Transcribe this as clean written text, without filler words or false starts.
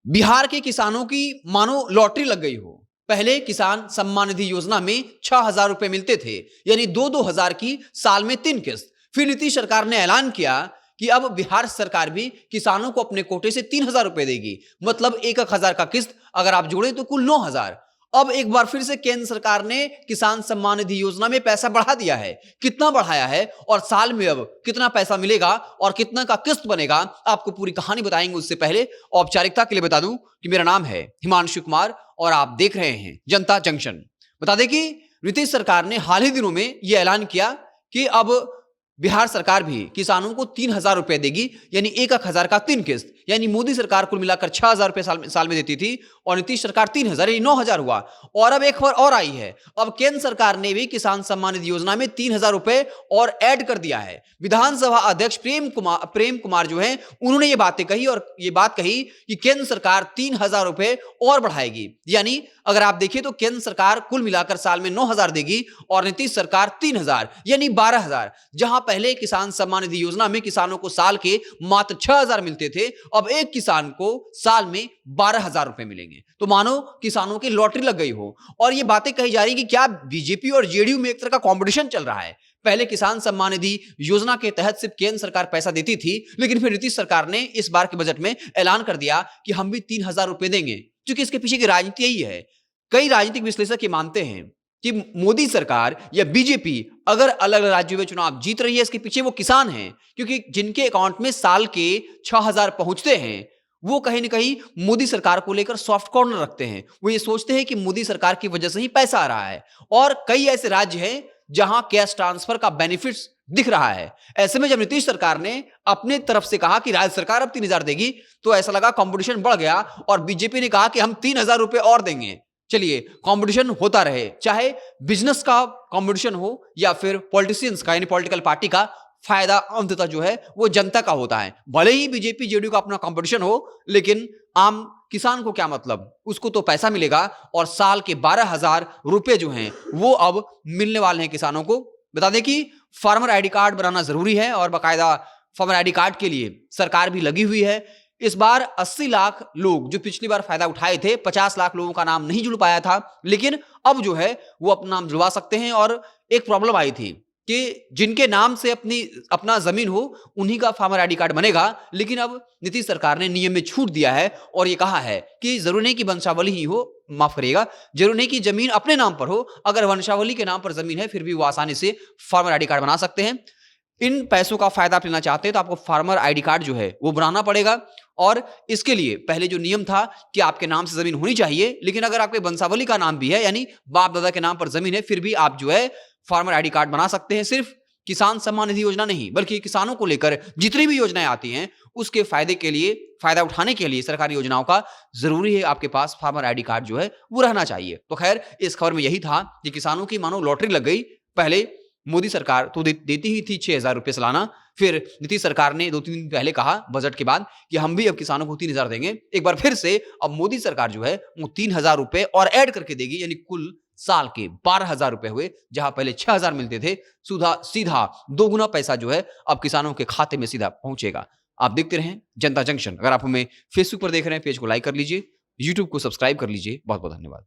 बिहार के किसानों की मानो लॉटरी लग गई हो। पहले किसान सम्मान निधि योजना में 6,000 रुपए मिलते थे, यानी 2-2 हजार की साल में 3 किस्त। फिर नीतीश सरकार ने ऐलान किया कि अब बिहार सरकार भी किसानों को अपने कोटे से 3,000 रुपए देगी, मतलब 1-1 हजार का किस्त अगर आप जोड़े तो कुल 9,000। अब एक बार फिर से केंद्र सरकार ने किसान सम्मान निधि योजना में पैसा बढ़ा दिया है। कितना बढ़ाया है और साल में अब कितना पैसा मिलेगा और कितना का किस्त बनेगा, आपको पूरी कहानी बताएंगे। उससे पहले औपचारिकता के लिए बता दूं कि मेरा नाम है हिमांशु कुमार और आप देख रहे हैं जनता जंक्शन। बता दें कि नीतीश सरकार ने हाल ही दिनों में यह ऐलान किया कि अब बिहार सरकार भी किसानों को 3,000 रुपए देगी, यानी 1-1 हजार का 3 किस्त। यानी मोदी सरकार कुल मिलाकर 6,000 रुपए साल में देती थी और नीतीश सरकार 3,000 यानी 9,000 हुआ। और अब एक खबर और आई है, अब केंद्र सरकार ने भी किसान सम्मान निधि योजना में 3,000 रुपए और ऐड कर दिया है। विधानसभा अध्यक्ष प्रेम कुमार जो है, उन्होंने ये बातें कही और ये बात कही कि केंद्र सरकार 3,000 रुपए और बढ़ाएगी। यानी अगर आप देखिए तो केंद्र सरकार कुल मिलाकर साल में 9,000 देगी और नीतीश सरकार 3,000 यानी 12,000। जहां पहले किसान सम्मान निधि योजना में किसानों को साल के मात्र 6,000 मिलते थे, अब एक किसान को साल में 12,000 रुपए मिलेंगे। तो मानो किसानों की लॉटरी लग गई हो। और ये बातें कही जा रही कि क्या बीजेपी और जेडीयू में एक तरह का कंपटीशन चल रहा है। पहले किसान सम्मान निधि योजना के तहत सिर्फ केंद्र सरकार पैसा देती थी, लेकिन फिर नीतीश सरकार ने इस बार के बजट में ऐलान कर दिया कि हम भी 3,000 रुपए देंगे। क्योंकि इसके पीछे की राजनीति यही है। कई राजनीतिक विश्लेषक ये मानते हैं कि मोदी सरकार या बीजेपी अगर अलग अलग राज्यों में चुनाव जीत रही है, इसके पीछे वो किसान हैं। क्योंकि जिनके अकाउंट में साल के 6,000 पहुंचते हैं, वो कहीं ना कहीं मोदी सरकार को लेकर सॉफ्ट कॉर्नर रखते हैं। वो ये सोचते हैं कि मोदी सरकार की वजह से ही पैसा आ रहा है। और कई ऐसे राज्य हैं जहां कैश ट्रांसफर का बेनिफिट्स दिख रहा है। ऐसे में जब नीतीश सरकार ने अपने तरफ से कहा कि राज्य सरकार अब 3,000 देगी, तो ऐसा लगा कंपटीशन बढ़ गया और बीजेपी ने कहा कि हम 3,000 रुपए और देंगे। चलिए, कंपटीशन होता रहे, चाहे बिजनेस का कंपटीशन हो या फिर पॉलिटिशियंस का यानी पॉलिटिकल पार्टी का। फायदा अंततः जो है वो जनता का होता है। भले ही बीजेपी जेडीयू का अपना कंपटीशन हो, लेकिन आम किसान को क्या मतलब, उसको तो पैसा मिलेगा और साल के 12,000 रुपए जो हैं वो अब मिलने वाले हैं किसानों को। बता दें कि फार्मर आईडी कार्ड बनाना जरूरी है और बाकायदा फार्मर आईडी कार्ड के लिए सरकार भी लगी हुई है। इस बार 80 लाख लोग जो पिछली बार फायदा उठाए थे, 50 लाख लोगों का नाम नहीं जुड़ पाया था, लेकिन अब जो है वो अपना नाम जुड़वा सकते हैं। और एक प्रॉब्लम आई थी कि जिनके नाम से अपना जमीन हो उन्हीं का फार्मर आईडी कार्ड बनेगा, लेकिन अब नीतीश सरकार ने नियम में छूट दिया है और ये कहा है कि जरूरी नहीं कि वंशावली ही हो, माफ करिएगा, जरूरी नहीं कि जमीन अपने नाम पर हो, अगर वंशावली के नाम पर जमीन है फिर भी वो आसानी से फार्मर आईडी कार्ड बना सकते हैं। इन पैसों का फायदा आप लेना चाहते हैं तो आपको फार्मर आईडी कार्ड जो है वो बनाना पड़ेगा। और इसके लिए पहले जो नियम था कि आपके नाम से जमीन होनी चाहिए, लेकिन अगर आपके वंशावली का नाम भी है यानी बाप दादा के नाम पर जमीन है, फिर भी आप जो है फार्मर आईडी कार्ड बना सकते हैं। सिर्फ किसान सम्मान निधि योजना नहीं, बल्कि किसानों को लेकर जितनी भी योजनाएं आती हैं उसके फायदे के लिए, फायदा उठाने के लिए सरकारी योजनाओं का जरूरी है आपके पास फार्मर आईडी कार्ड जो है वो रहना चाहिए। तो खैर, इस खबर में यही था कि किसानों की मानो लॉटरी लग गई। पहले मोदी सरकार तो देती ही थी 6,000 रुपए सालाना, फिर नीतीश सरकार ने 2-3 दिन पहले कहा बजट के बाद कि हम भी अब किसानों को 3,000 देंगे। एक बार फिर से अब मोदी सरकार जो है वो 3,000 रुपए और ऐड करके देगी, यानी कुल साल के 12,000 रुपए हुए। जहां पहले 6,000 मिलते थे, सीधा 2 गुना पैसा जो है अब किसानों के खाते में सीधा पहुंचेगा। आप देखते रहें जनता जंक्शन। अगर आप हमें फेसबुक पर देख रहे हैं, पेज को लाइक कर लीजिए, यूट्यूब को सब्सक्राइब कर लीजिए। बहुत बहुत धन्यवाद।